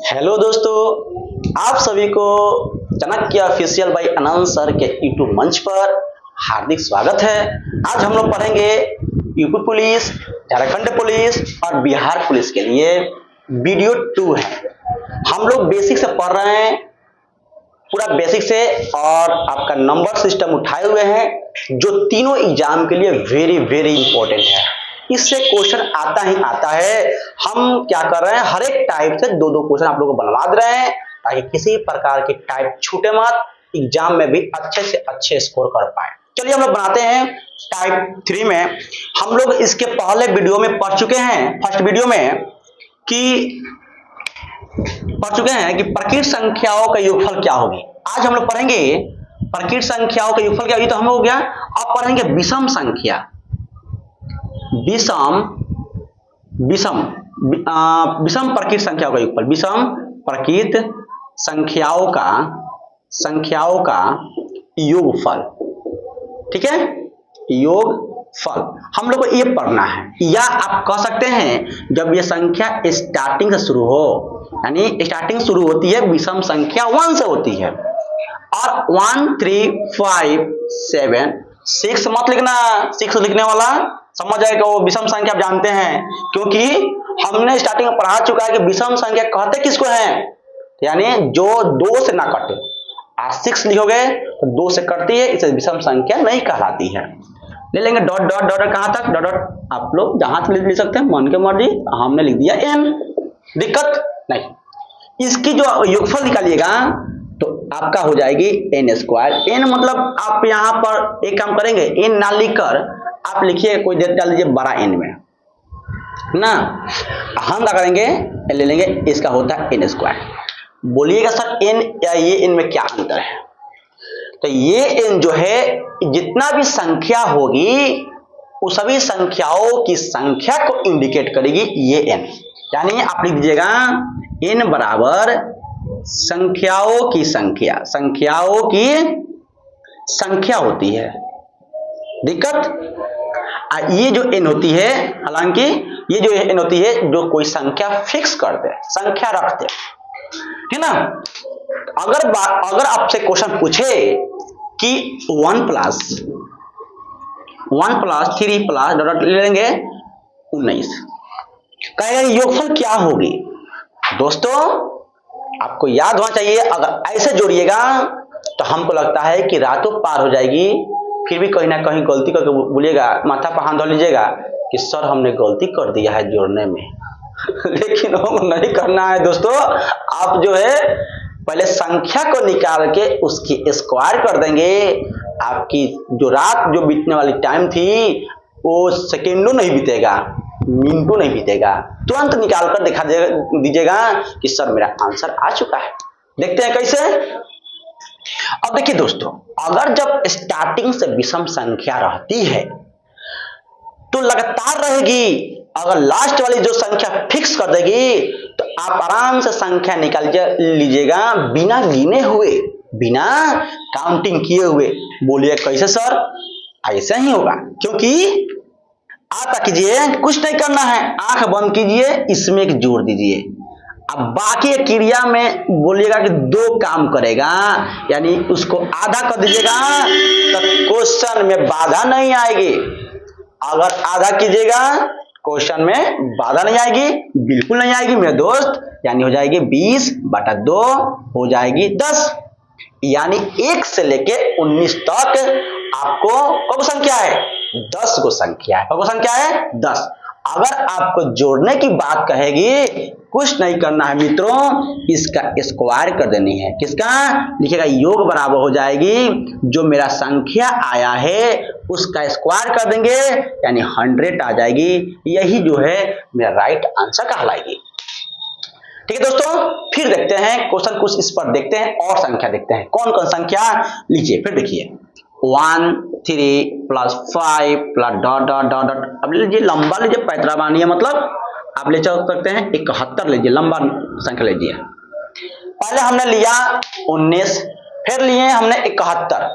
Hello दोस्तों, आप सभी को Chanakya official by Anand sir के यूट्यूब मंच पर हार्दिक स्वागत है। आज हम लोग पढ़ेंगे यूपी पुलिस, झारखंड पुलिस और बिहार पुलिस के लिए वीडियो 2 है। हम लोग बेसिक से पढ़ रहे हैं, पूरा बेसिक से, और आपका नंबर सिस्टम उठाए हुए हैं जो तीनों एग्जाम के लिए वेरी वेरी इंपॉर्टेंट है। इससे क्वेश्चन आता ही आता है। हम क्या कर रहे हैं, हर एक टाइप से दो क्वेश्चन आप लोगों को बनवा दे रहे हैं ताकि किसी प्रकार के टाइप छूटे मत, एग्जाम में भी अच्छे से अच्छे स्कोर कर पाए। चलिए हम लोग बनाते हैं टाइप 3 में। हम लोग इसके पहले वीडियो में पढ़ चुके हैं, फर्स्ट वीडियो में कि प्रकृत संख्याओं का योगफल क्या होगी। आज हम लोग पढ़ेंगे प्रकृत संख्याओं का योगफल क्या होगी, तो हम हो गया। अब पढ़ेंगे विषम संख्या, विषम प्रकृत संख्याओं का योगफल, विषम प्रकृत संख्याओं का योगफल। ठीक है, योगफल हम लोग को ये पढ़ना है। या आप कह सकते हैं जब ये संख्या स्टार्टिंग से शुरू हो, यानी स्टार्टिंग शुरू होती है विषम संख्या 1 से होती है, और 1 3 5 7 6 मत लिखना। 6 लिखने वाला समझ जाएगा वो विषम संख्या आप जानते हैं, क्योंकि हमने स्टार्टिंग में पढ़ा चुका है कि विषम संख्या कहते किसको हैं, यानी जो 2 से ना कटे। आज 6 लिखोगे तो 2 से कटती है, इसे विषम संख्या नहीं कहलाती है। ले लेंगे डॉट डॉट डॉट, कहां तक डॉट डॉट, आप लोग जहां तक लिख सकते हैं मन के मर्जी। हमने लिख दिया n, दिक्कत नहीं। इसकी जो योगफल निकालिएगा तो आपका हो जाएगी n स्क्वायर। n मतलब आप यहां पर एक काम करेंगे, n ना लिखकर आप लिखिए कोई देर डाल लीजिए बड़ा n में ना। हम क्या करेंगे, ले लेंगे, इसका होता है n स्क्वायर। बोलिएगा सर n या ये n में क्या अंतर है। तो ये n जो है जितना भी संख्या होगी उस सभी संख्याओं की संख्या को इंडिकेट करेगी ये n। यानी आप लिख दीजिएगा n बराबर संख्याओं की संख्या होती है। दिक्कत ये जो n होती है, हालांकि ये जो n होती है जो कोई संख्या फिक्स कर दे, संख्या रख दे, है ना। अगर आपसे क्वेश्चन पूछे कि 1 प्लस 3 प्लस डॉट ले लेंगे 19, कहेगा योगफल क्या होगी। दोस्तों आपको याद होना चाहिए, अगर ऐसे जोड़िएगा तो हमको लगता है कि रातों पार हो जाएगी, फिर भी कहीं ना कहीं गलती करके बोलिएगा, माथा पर हाथ धो लीजिएगा कि सर हमने गलती कर दिया है जोड़ने में। लेकिन वो नहीं करना है दोस्तों। आप जो है पहले संख्या को निकाल के उसकी स्क्वायर कर देंगे। आपकी जो रात जो बीतने वाली टाइम थी वो सेकेंडों नहीं बीतेगा, मिनटों नहीं बीतेगा, तुरंत निकाल कर दिखा दीजिएगा कि सर मेरा आंसर आ चुका है। देखते हैं कैसे। अब देखिए दोस्तों, अगर जब स्टार्टिंग से विषम संख्या रहती है तो लगातार रहेगी। अगर लास्ट वाली जो संख्या फिक्स कर देगी तो आप आराम से संख्या निकाल लीजिएगा बिना गिने हुए, बिना काउंटिंग किए हुए। बोलिए कैसे सर, ऐसा ही होगा, क्योंकि आता कीजिए, कुछ नहीं करना है, आंख बंद कीजिए, इसमें एक जोड़ दीजिए। अब बाकी क्रिया में बोलिएगा कि 2 काम करेगा, यानी उसको आधा कर दीजिएगा तो क्वेश्चन में बाधा नहीं आएगी। अगर आधा कीजिएगा क्वेश्चन में बाधा नहीं आएगी, बिल्कुल नहीं आएगी मेरे दोस्त। यानी हो जाएगी 20/2 हो जाएगी 10, यानी 1 से लेके 19 तक आपको कौन संख्या है, 10 को संख्या है। कौन संख्या है, 10। अगर आपको जोड़ने की बात कहेगी, कुछ नहीं करना है मित्रों, इसका स्क्वायर कर देनी है। किसका लिखेगा, योग बराबर हो जाएगी जो मेरा संख्या आया है उसका स्क्वायर कर देंगे, यानी 100 आ जाएगी। यही जो है मेरा राइट आंसर कहलाएगी। ठीक है दोस्तों, फिर देखते हैं क्वेश्चन, कुछ इस पर देखते हैं और संख्या देखते हैं। कौन कौन संख्या लीजिए, फिर देखिए 1 3 plus 5 plus dot dot dot dot. अब लीजिए लंबा लीजिए, पैतराबानी मतलब आप ले चल सकते हैं 71 लीजिए, लंबा संख्या लीजिए। पहले हमने लिया 19, फिर लिए हमने 71,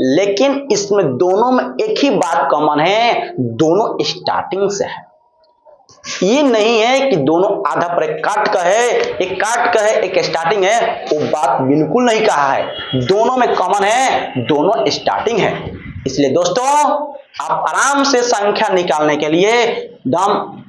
लेकिन इसमें दोनों में एक ही बात कॉमन है, दोनों स्टार्टिंग से है। ये नहीं है कि दोनों आधा पर एक काट का है, एक काट का है, एक स्टार्टिंग है, वो बात बिल्कुल नहीं कहा है। दोनों में कॉमन है, दोनों स्टार्टिंग है। इसलिए दोस्तों आप आराम से संख्या निकालने के लिए एकदम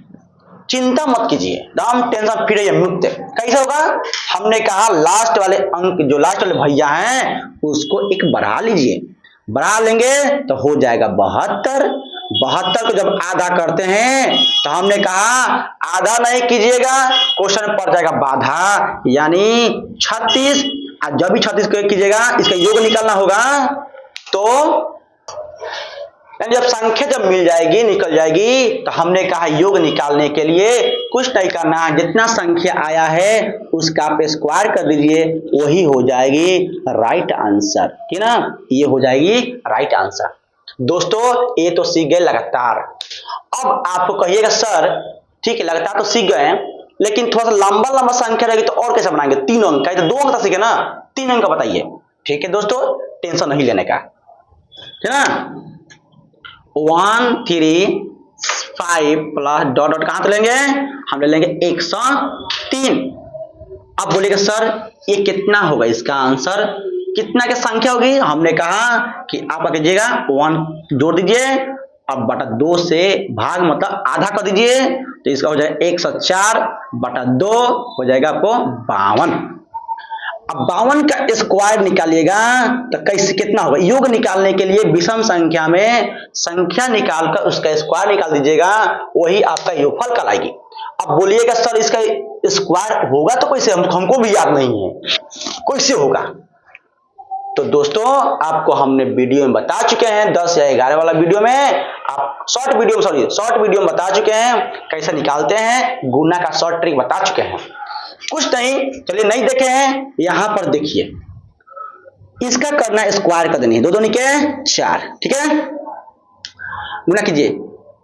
चिंता मत कीजिए, एकदम टेंशन फ्री मुक्त। कैसे होगा? हमने कहा लास्ट वाले अंक, जो लास्ट वाले भैया हैं उसको एक बढ़ा लीजिए, बढ़ा लेंगे तो हो जाएगा 72। 72 को जब आधा करते हैं तो हमने कहा आधा नहीं कीजिएगा, क्वेश्चन पड़ जाएगा बाधा, यानी 36। जब भी 36 को कीजिएगा इसका योग निकालना होगा, तो जब संख्या जब मिल जाएगी, निकल जाएगी, तो हमने कहा योग निकालने के लिए कुछ नहीं करना, जितना संख्या आया है उसका आप स्क्वायर कर दीजिए, वही हो जाएगी राइट आंसर, ठीक ना? ये हो जाएगी राइट आंसर। दोस्तों ये तो सीख गए लगातार। अब आपको कहिएगा सर ठीक है लगातार तो सीख गए, लेकिन थोड़ा सा लंबा लंबा संख्या रहेगी तो और कैसे बनाएंगे? 3 अंक का, तो 2 अंक का सीखे ना, 3 अंक का बताइए। ठीक है दोस्तों, टेंशन नहीं लेने का, है ना? 1 3 5 प्लस डॉट डॉट कहां से लेंगे? हम ले लेंगे 103। अब बोलेगा सर ये कितना होगा? इसका आंसर कितना की संख्या होगी? हमने कहा कि आप कीजिएगा 1 जोड़ दीजिए, अब बटा 2 से भाग मतलब आधा कर दीजिए, तो इसका हो जाएगा 104 बटा 2 हो जाएगा आपको 52। अब 52 का स्क्वायर निकालिएगा तो कैसे कितना होगा? योग निकालने के लिए विषम संख्या में संख्या निकालकर उसका स्क्वायर निकाल दीजिएगा, वही आपका योगफल कहलाएगी। अब बोलिएगा सर इसका स्क्वायर होगा तो कैसे? हमको भी याद नहीं है, कैसे होगा? तो दोस्तों आपको हमने वीडियो में बता चुके हैं, 10 या 11 वाला वीडियो में, आप शॉर्ट वीडियो में बता चुके हैं कैसे निकालते हैं, गुना का शॉर्ट ट्रिक बता चुके हैं। कुछ नहीं, चलिए नहीं देखे हैं, यहां पर देखिए, इसका करना स्क्वायर कर देनी है, 2 दूनी के 4, ठीक है? गुना कीजिए,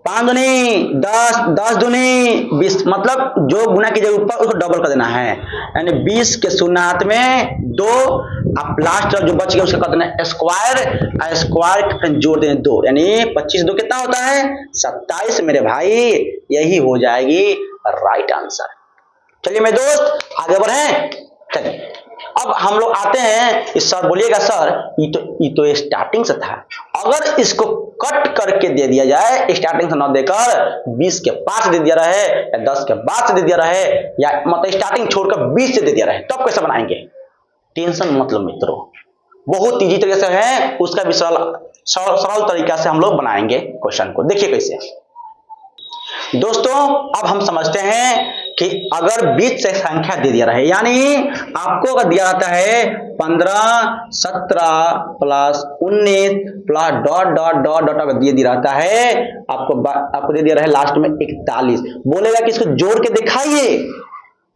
5 दूनी 10, 10 दूनी 20, मतलब जो गुना कीजिए ऊपर उसको डबल कर देना है, यानी 20 के शून्य में 2, आप लास्ट जो बच गया उसका कर देना स्क्वायर, स्क्वायर जोड़ दें 2, यानी 25 2 कितना होता है? 27 मेरे भाई, यही हो जाएगी राइट आंसर। चलिए मेरे दोस्त आगे बढ़े। चलिए अब हम लोग आते हैं, इस सर बोलिएगा सर ये तो स्टार्टिंग से था, अगर इसको कट करके दे दिया जाए, स्टार्टिंग से ना देकर 20 के 5 दे दिया रहे या 10 के 5 से दे दिया रहे, या मतलब स्टार्टिंग छोड़कर 20 से दे दिया रहे, तब कैसे बनाएंगे? टेंशन मतलब मित्रों, बहुत इजी तरीके से है, उसका भी सरल तरीका से हम लोग बनाएंगे क्वेश्चन को। देखिए कैसे दोस्तों, अब हम समझते हैं कि अगर बीच से संख्या दे दिया रहे, यानी आपको अगर दिया जाता है 15 17 plus 19 plus dot dot dot dot अगर दे दिया रहता है, आपको दे दिया रहे लास्ट में 41, बोलेगा कि इसको जोड़ के दिखाइए,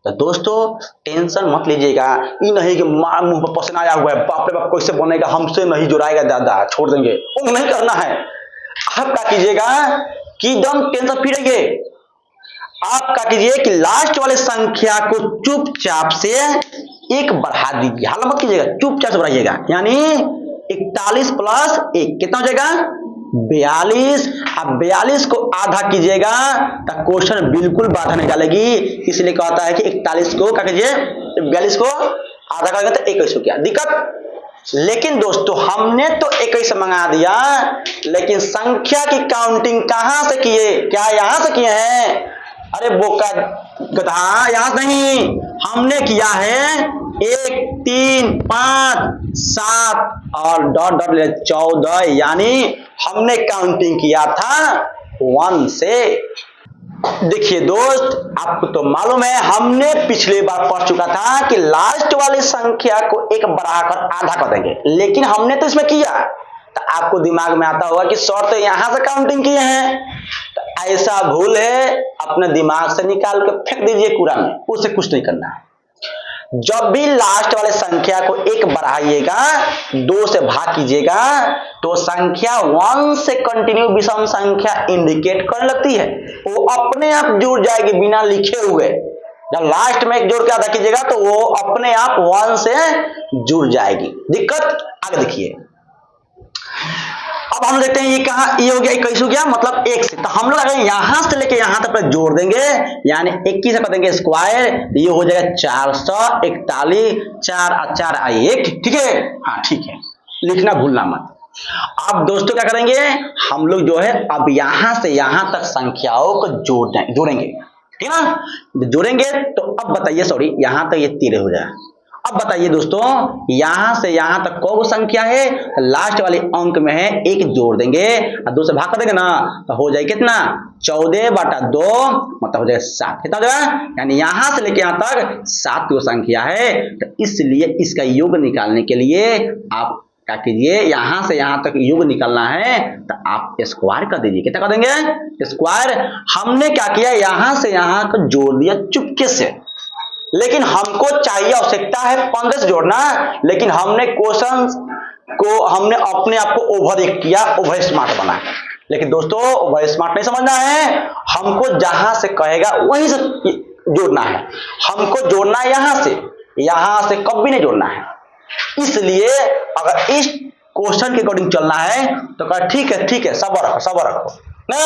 तो दोस्तों टेंशन मत लीजिएगा, ये नहीं कि मुंह पर पसीना आया हुआ है, बाप रे बाप कैसे बनेगा, हमसे नहीं जुड़ाएगा दादा, छोड़ देंगे, वो नहीं करना है। आप क्या कीजिएगा कि एकदम टेंशन फ्री रहिए, आप क्या कीजिए कि लास्ट वाले संख्या को चुपचाप से 1 बढ़ा दीजिए, हाला मत कीजिएगा, चुपचाप से बढ़ाइएगा, यानी 41 प्लस 1 कितना हो जाएगा? 42। अब 42 को आधा कीजिएगा तो क्वेश्चन बिल्कुल बाधा नहीं डालेगी, इसलिए कहता है कि 41 को क्या कीजिए, 42 को आधा करेगा तो 21 हो गया, दिक्कत। लेकिन दोस्तों हमने तो 21 मंगा दिया, लेकिन संख्या की काउंटिंग कहां से किए? क्या यहां से किए हैं? अरे बोका गधा, यहां नहीं, हमने किया है 1 3 5 7 और डॉट डॉट 14, यानी हमने काउंटिंग किया था 1 से। देखिए दोस्त, आपको तो मालूम है, हमने पिछले बार पढ़ चुका था कि लास्ट वाली संख्या को 1 बढ़ाकर आधा कर देंगे, लेकिन हमने तो इसमें किया, तो आपको दिमाग में आता होगा कि सर तो यहां से काउंटिंग किए हैं, तो ऐसा भूल है, अपने दिमाग से निकाल के फेंक दीजिए कूड़ा में, उससे कुछ नहीं करना है। जब भी लास्ट वाले संख्या को 1 बढ़ाइएगा, 2 से भाग कीजिएगा, तो संख्या 1 से कंटिन्यू विषम संख्या इंडिकेट करने लगती है, वो अपने आप जुड़ जाएगी बिना लिखे हुए। जब लास्ट में 1 जोड़ के आधा कीजिएगा तो वो अपने आप 1 से जुड़ जाएगी। दिक्कत आगे देखिए, अब हम देखते हैं ये कहाँ, ये हो गया, 21 हो गया, मतलब 1 से, तो हम लोग अगर यहां से लेके यहां तक जोड़ देंगे यानी 21 से कर देंगे स्क्वायर, ये हो जाएगा 441, 4 और 4 आई 1, ठीक है। हाँ ठीक है, लिखना भूलना मत। अब दोस्तों क्या करेंगे हम लोग जो है, अब यहां से यहां तक संख्याओं को जोड़ेंगे, ठीक है ना। जोड़ेंगे तो अब बताइए, सॉरी यहां तक ये 13 हो जाए। अब बताइए दोस्तों, यहां से यहां तक कौन संख्या है, लास्ट वाले अंक में है 1 जोड़ देंगे और 2 से भाग कर देंगे ना, तो हो जाएगा कितना, 14/2, मतलब हो जाएगा 7। कितना हो जाएगा, यानी यहां से लेके यहां तक 7 की संख्या है, तो इसलिए इसका योग निकालने के लिए आप क्या कीजिए, यहां से यहां तक योग निकालना है तो आप स्क्वायर कर दीजिए। कितना कर देंगे, स्क्वायर। हमने क्या किया, यहां से यहां को जोड़ दिया चुपके से, लेकिन हमको चाहिए, आवश्यकता है 15 से जोड़ना, लेकिन हमने क्वेश्चन को हमने अपने आप को ओवर एक किया, ओवर स्मार्ट बना। लेकिन दोस्तों ओवर स्मार्ट नहीं समझना है, हमको जहां से कहेगा वहीं से जोड़ना है, हमको जोड़ना है यहां से कभी नहीं जोड़ना है। इसलिए अगर इस क्वेश्चन के अकॉर्डिंग चलना है तो कहा ठीक है सब्र रखो ना।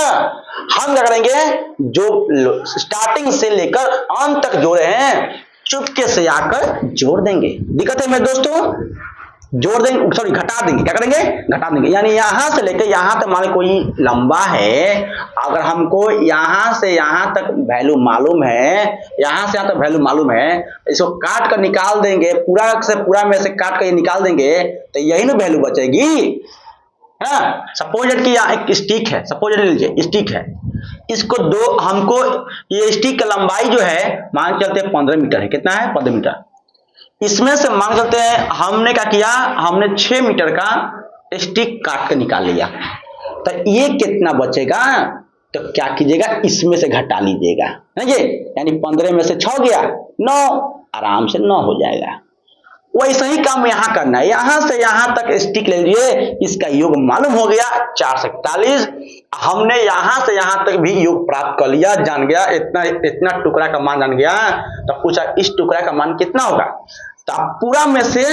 हम क्या करेंगे, जो स्टार्टिंग से लेकर अंत तक जोड़े हैं चुपके से आकर जोड़ देंगे। दिक्कत है मेरे दोस्तों, जोड़ देंगे, सॉरी घटा देंगे। क्या करेंगे, घटा देंगे। यानी यहां से लेकर यहां तक, मान कोई लंबा है, अगर हमको यहां से यहां तक वैल्यू मालूम है, यहां से यहां तक वैल्यू मालूम है, इसको काट कर निकाल देंगे, पूरा से पूरा में से काट कर ये निकाल देंगे तो यही ना वैल्यू बचेगी। सपोज कि यहाँ एक स्टिक है, सपोज लीजिए स्टिक है, इसको दो, हमको ये स्टिक का लंबाई जो है मान के चलते हैं 15 मीटर है। कितना है, 15 मीटर। इसमें से मान चलते हैं हमने क्या किया, हमने 6 मीटर का स्टिक काट कर निकाल लिया, तो ये कितना बचेगा, तो क्या कीजिएगा, इसमें से घटा लीजिएगा, यानी 15 में से 6 गया 9, आराम से 9 हो जाएगा। वैसा ही काम यहां करना है, यहां से यहां तक स्टिक ले लिए, इसका योग मालूम हो गया 4 से 41। हमने यहां से यहां तक भी योग प्राप्त कर लिया, जान गया इतना टुकड़ा का मान जान गया, तो पूछा इस टुकड़ा का मान कितना होगा, तो आप पूरा में से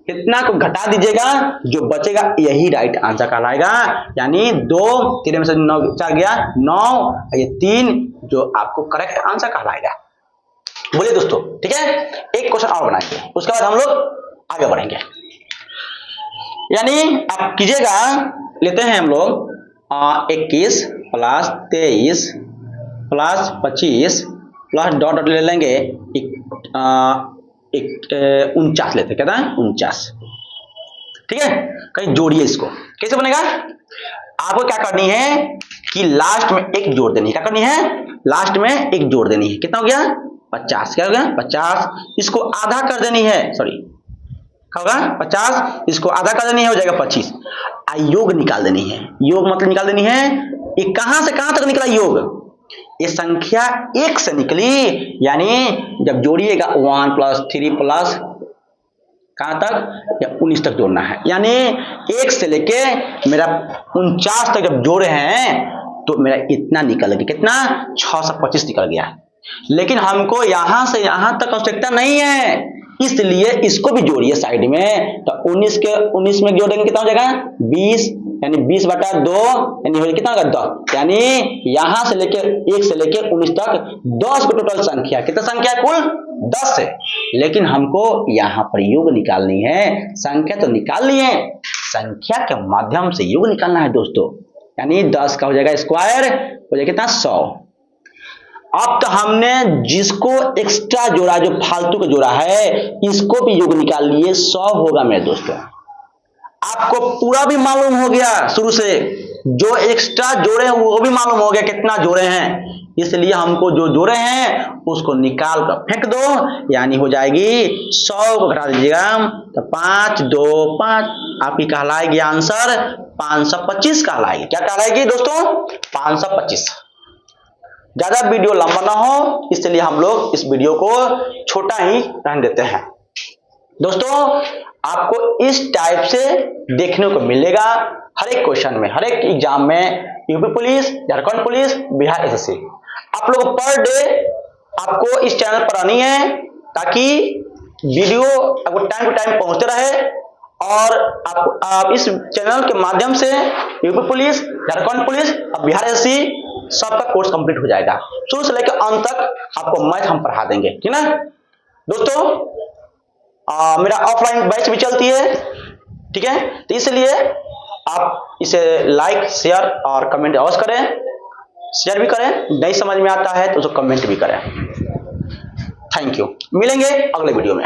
इतना को घटा दीजिएगा, जो बचेगा यही राइट आंसर कहलाएगा। यानी 2 3 में से 9 4 गया 9, ये 3 जो आपको करेक्ट आंसर कहलाएगा। बोलिए दोस्तों, ठीक है। एक क्वेश्चन और बनाएंगे, उसके बाद हम लोग आगे बढ़ेंगे। यानी आप कीजिएगा, लेते हैं हम लोग 21 प्लस 23 प्लस 25 प्लस डॉट ले लेंगे 49 लेते, कहता है 49, ठीक है। कहीं जोड़िए, इसको कैसे बनेगा, आपको क्या करनी है कि लास्ट में 1 जोड़ देनी है। क्या करनी है, लास्ट में 1 जोड़ देनी है। कितना हो गया, 50। क्या हो गया, 50। इसको आधा कर देनी है, सॉरी क्या होगा 50, इसको आधा कर देनी है, हो जाएगा 25। योग निकाल देनी है, योग मतलब निकाल देनी है, ये कहां से कहां तक निकला योग, ये संख्या 1 से निकली, यानी जब जोड़िएगा 1 प्लस 3 प्लस कहां तक, या 19 तक जोड़ना है। यानी 1 से लेके मेरा 49 तक जब जोड़े हैं तो मेरा इतना निकल गया, कितना 625 निकल गया। लेकिन हमको यहां से यहां तक आवश्यकता नहीं है, इसलिए इसको भी जोड़िए साइड में, तो 19 में जोड़ेंगे कितना हो जाएगा 20, यानी 20/2, यानी हो कितना होगा 10। यानी यहां से लेके 1 से लेके 19 तक 10 को टोटल संख्या, कितना संख्या कुल 10 है। लेकिन हमको यहाँ पर योग निकालनी है, संख्या तो निकाल ली है, संख्या के माध्यम से योग निकालना है दोस्तों। यानी 10 का हो जाएगा स्क्वायर, हो जाएगा कितना 100। अब तो हमने जिसको एक्स्ट्रा जोड़ा, जो फालतू का जोड़ा है, इसको भी योग निकाल लिए, 100 होगा मेरे दोस्तों। आपको पूरा भी मालूम हो गया, शुरू से जो एक्स्ट्रा जोड़े हैं वो भी मालूम हो गया कितना जोड़े हैं, इसलिए हमको जो जोड़े हैं उसको निकाल कर फेंक दो, यानी हो जाएगी 100 को घटा दीजिएगा तो 5 2 5, आपकी कहलाएगी आंसर 525 कहलाएगी। क्या कहलाएगी दोस्तों, 525। ज्यादा वीडियो लंबा ना हो इसलिए हम लोग इस वीडियो को छोटा ही रहने देते हैं। दोस्तों आपको इस टाइप से देखने को मिलेगा हर एक क्वेश्चन में, हर एक एग्जाम में, UP police, Jharkhand police, Bihar SSC. आप लोग पर डे आपको इस चैनल पर आनी है ताकि वीडियो आपको टाइम टू टाइम पहुंचते रहे और आप इस चैनल के माध्यम से यूपी पुलिस, झारखंड पुलिस और बिहार एसएससी सबका कोर्स कंप्लीट हो जाएगा। शुरू से लेकर अंत तक आपको मैथ हम पढ़ा देंगे, ठीक है दोस्तों। मेरा ऑफलाइन बैच भी चलती है, ठीक है। तो इसलिए आप इसे लाइक, शेयर और कमेंट अवश्य करें। शेयर भी करें, नहीं समझ में आता है तो उसको कमेंट भी करें। थैंक यू, मिलेंगे अगले वीडियो में।